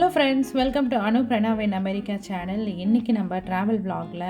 Hello friends, welcome to Pranav in America channel. இன்னைக்கு நம்ம travel vlogல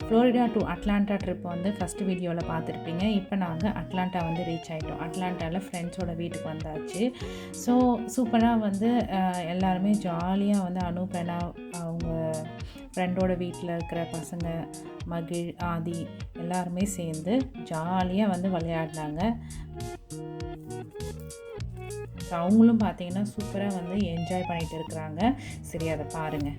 Florida to Atlanta trip வந்து first வீடியோல பார்த்திருப்பீங்க. இப்போ நாங்க அட்லாண்டா வந்து ரீச் ஆயிட்டோம். அட்லாண்டால ஃப்ரெண்ட்ஸோட வீட்டுக்கு வந்தாச்சு. ஸோ சூப்பரா வந்து எல்லாருமே ஜாலியா வந்து பிரணவ் அவங்க ஃப்ரெண்டோட வீட்டில் இருக்கிற பசங்க மகிழ் ஆதி எல்லாருமே சேர்ந்து ஜாலியாக வந்து விளையாடினாங்க. ஸோ அவங்களும் பார்த்தீங்கன்னா சூப்பராக வந்து என்ஜாய் பண்ணிகிட்டு இருக்கிறாங்க. சரி, அதை பாருங்கள்.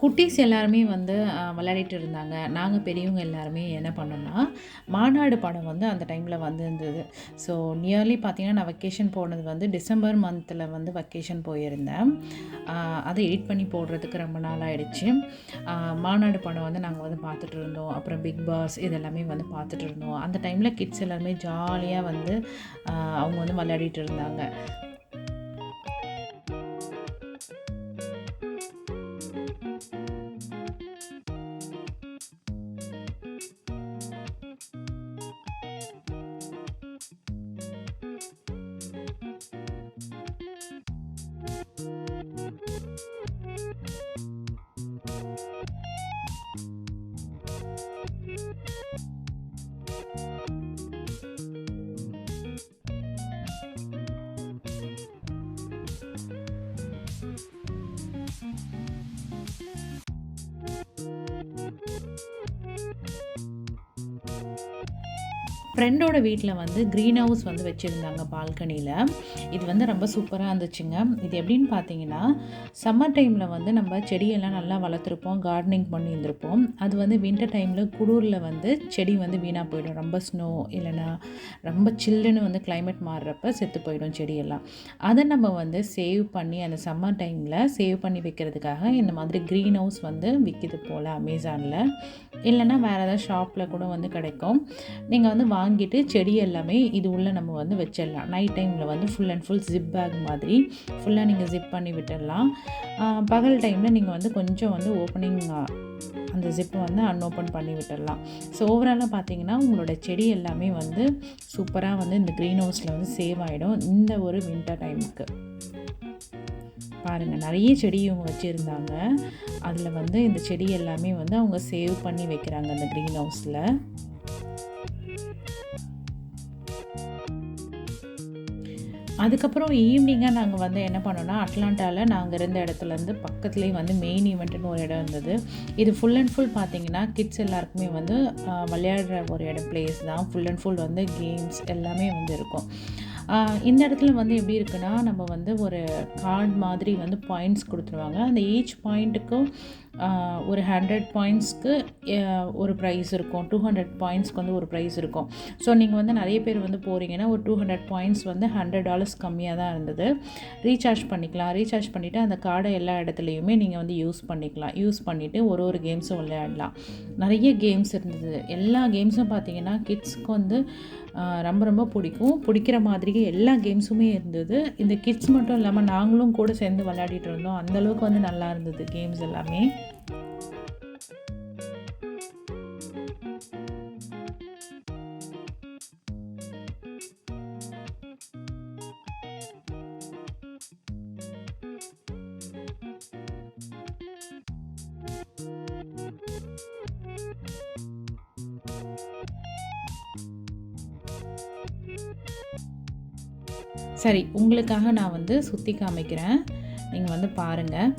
குட்டீஸ் எல்லாருமே வந்து விளையாடிட்டு இருந்தாங்க. நாங்கள் பெரியவங்க எல்லாருமே என்ன பண்ணோன்னா, மாநாடு படம் வந்து அந்த டைமில் வந்திருந்தது. ஸோ நியர்லி பார்த்திங்கன்னா நான் வெக்கேஷன் போனது வந்து டிசம்பர் மந்தில் வந்து வெக்கேஷன் போயிருந்தேன். அதை எடிட் பண்ணி போடுறதுக்கு ரொம்ப நாள் ஆகிடுச்சு. மாநாடு படம் வந்து நாங்கள் வந்து பார்த்துட்டு இருந்தோம். அப்புறம் பிக் பாஸ் இதெல்லாமே வந்து பார்த்துட்டு இருந்தோம். அந்த டைமில் கிட்ஸ் எல்லாருமே ஜாலியாக வந்து அவங்க வந்து விளையாடிட்டு இருந்தாங்க. ஃப்ரெண்டோட வீட்டில் வந்து க்ரீன் ஹவுஸ் வந்து வச்சுருந்தாங்க பால்கனியில். இது வந்து ரொம்ப சூப்பராக இருந்துச்சுங்க. இது எப்படின்னு பார்த்தீங்கன்னா, சம்மர் டைமில் வந்து நம்ம செடியெல்லாம் நல்லா வளர்த்துருப்போம், கார்டனிங் பண்ணியிருந்திருப்போம். அது வந்து வின்டர் டைமில் குளிரில் வந்து செடி வந்து வீணாக போயிடும். ரொம்ப ஸ்னோ இல்லைன்னா ரொம்ப சில்லுன்னு வந்து கிளைமேட் மாறுறப்ப செத்து போயிடும் செடியெல்லாம். அதை நம்ம வந்து சேவ் பண்ணி அந்த சம்மர் டைமில் சேவ் பண்ணி வைக்கிறதுக்காக இந்த மாதிரி க்ரீன் ஹவுஸ் வந்து விற்கிது போல் அமேசானில், இல்லைன்னா வேறு ஏதாவது ஷாப்பில் கூட வந்து கிடைக்கும். நீங்கள் வந்து வாங்கிட்டு செடி எல்லாமே இது உள்ளே நம்ம வந்து வச்சிடலாம். நைட் டைமில் வந்து full and full zip bag மாதிரி ஃபுல்லாக நீங்கள் ஜிப் பண்ணி விட்டுடலாம். பகல் டைமில் நீங்கள் வந்து கொஞ்சம் வந்து ஓப்பனிங் அந்த ஜிப்பை வந்து அன்ஓப்பன் பண்ணி விட்டுடலாம். ஸோ ஓவராலாக பார்த்தீங்கன்னா உங்களோட செடி எல்லாமே வந்து சூப்பராக வந்து இந்த க்ரீன் ஹவுஸில் வந்து சேவ் ஆகிடும் இந்த ஒரு வின்டர் டைமுக்கு. பாருங்கள், நிறைய செடி இவங்க வச்சுருந்தாங்க. அதில் வந்து இந்த செடி எல்லாமே வந்து அவங்க சேவ் பண்ணி வைக்கிறாங்க அந்த க்ரீன் ஹவுஸில். அதுக்கப்புறம் ஈவினிங்காக நாங்கள் வந்து என்ன பண்ணோன்னா, அட்லாண்டாவில் நாங்கள் இருந்த இடத்துலேருந்து பக்கத்துலேயே வந்து மெயின் ஈவெண்ட்டுன்னு ஒரு இடம் இருந்தது. இது ஃபுல் அண்ட் ஃபுல் பார்த்திங்கன்னா கிட்ஸ் எல்லாருக்குமே வந்து விளையாடுற ஒரு இடம் பிளேஸ் தான். ஃபுல் அண்ட் ஃபுல் வந்து கேம்ஸ் எல்லாமே வந்து இருக்கும். இந்த இடத்துல வந்து எப்படி இருக்குன்னா, நம்ம வந்து ஒரு கார்டு மாதிரி வந்து பாயிண்ட்ஸ் கொடுத்துருவாங்க. அந்த ஈச் பாயிண்ட்டுக்கும் ஒரு 100 பாயிண்ட்ஸ்க்கு ஒரு ப்ரைஸ் இருக்கும், 200 பாயிண்ட்ஸ்க்கு வந்து ஒரு ப்ரைஸ் இருக்கும். ஸோ நீங்கள் வந்து நிறைய பேர் வந்து போகிறீங்கன்னா ஒரு 200 பாயிண்ட்ஸ் வந்து $100 கம்மியாக தான் இருந்தது. ரீசார்ஜ் பண்ணிக்கலாம். ரீசார்ஜ் பண்ணிவிட்டு அந்த கார்டை எல்லா இடத்துலையுமே நீங்கள் வந்து யூஸ் பண்ணிக்கலாம். யூஸ் பண்ணிவிட்டு ஒரு கேம்ஸும் விளையாடலாம். நிறைய கேம்ஸ் இருந்தது. எல்லா கேம்ஸும் பார்த்திங்கன்னா கிட்ஸ்க்கு வந்து ரொம்ப ரொம்ப பிடிக்கிற மாதிரியே எல்லா கேம்ஸுமே இருந்தது. இந்த கிட்ஸ் மட்டும் இல்லாமல் நாங்களும் கூட சேர்ந்து விளையாடிட்டு இருந்தோம். அந்தளவுக்கு வந்து நல்லா இருந்தது கேம்ஸ் எல்லாமே. சரி, உங்களுக்காக நான் வந்து சுற்றி காமிக்கிறேன், நீங்கள் வந்து பாருங்கள்.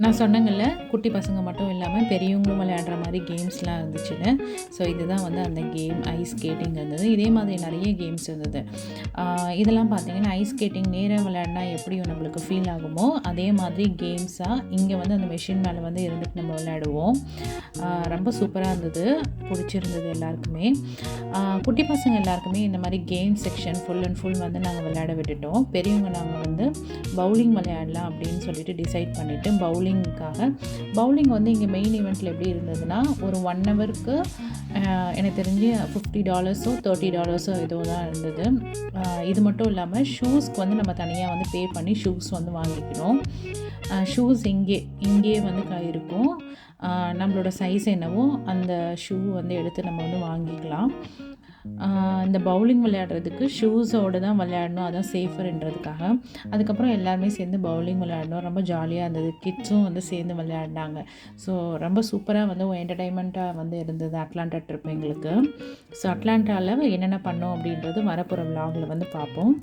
நான் சொன்னேங்கல்ல, குட்டி பசங்க மட்டும் இல்லாமல் பெரியவங்களும் விளையாடுற மாதிரி கேம்ஸ்லாம் இருந்துச்சுன்னு. ஸோ இதுதான் வந்து அந்த கேம் ஐஸ் ஸ்கேட்டிங் இருந்தது. இதே மாதிரி நிறைய கேம்ஸ் இருந்தது. இதெல்லாம் பார்த்தீங்கன்னா ஐஸ் ஸ்கேட்டிங் நேராக விளையாடினா எப்படி நம்மளுக்கு ஃபீல் ஆகுமோ அதே மாதிரி கேம்ஸாக இங்கே வந்து அந்த மெஷின் மேலே வந்து இருந்துட்டு நம்ம விளையாடுவோம். ரொம்ப சூப்பராக இருந்தது, பிடிச்சிருந்தது எல்லாருக்குமே. குட்டி பசங்க எல்லாருக்குமே இந்த மாதிரி game section full and full வந்து நாங்கள் விளையாட விட்டுட்டோம். பெரியவங்க நாங்கள் வந்து பவுலிங் விளையாடலாம் அப்படின்னு சொல்லிட்டு டிசைட் பண்ணிவிட்டு பவுலிங் வந்து இங்கே மெயின் ஈவெண்ட்டில் எப்படி இருந்ததுன்னா ஒரு 1 ஹவருக்கு எனக்கு தெரிஞ்சு $50 $30 ஏதோ தான் இருந்தது. இது மட்டும் இல்லாமல் ஷூஸ்க்கு வந்து நம்ம தனியாக வந்து பே பண்ணி ஷூஸ் வந்து வாங்கிக்கணும். ஷூஸ் இங்கே வந்து இருக்கும். நம்மளோட சைஸ் என்னவோ அந்த ஷூ வந்து எடுத்து நம்ம வந்து வாங்கிக்கலாம். இந்த பவுலிங் விளையாடுறதுக்கு ஷூஸோடு தான் விளையாடணும், அதான் சேஃபர்ன்றதுக்காக. அதுக்கப்புறம் எல்லாருமே சேர்ந்து பவுலிங் விளையாடணும். ரொம்ப ஜாலியாக இருந்தது. கிட்ஸும் வந்து சேர்ந்து விளையாடினாங்க. ஸோ ரொம்ப சூப்பராக வந்து என்டர்டைன்மெண்ட்டாக வந்து இருந்தது அட்லாண்டா ட்ரிப் எங்களுக்கு. ஸோ அட்லாண்டாவில் என்னென்ன பண்ணோம் அப்படின்றது வரப்போகிற விலாகில் வந்து பார்ப்போம்.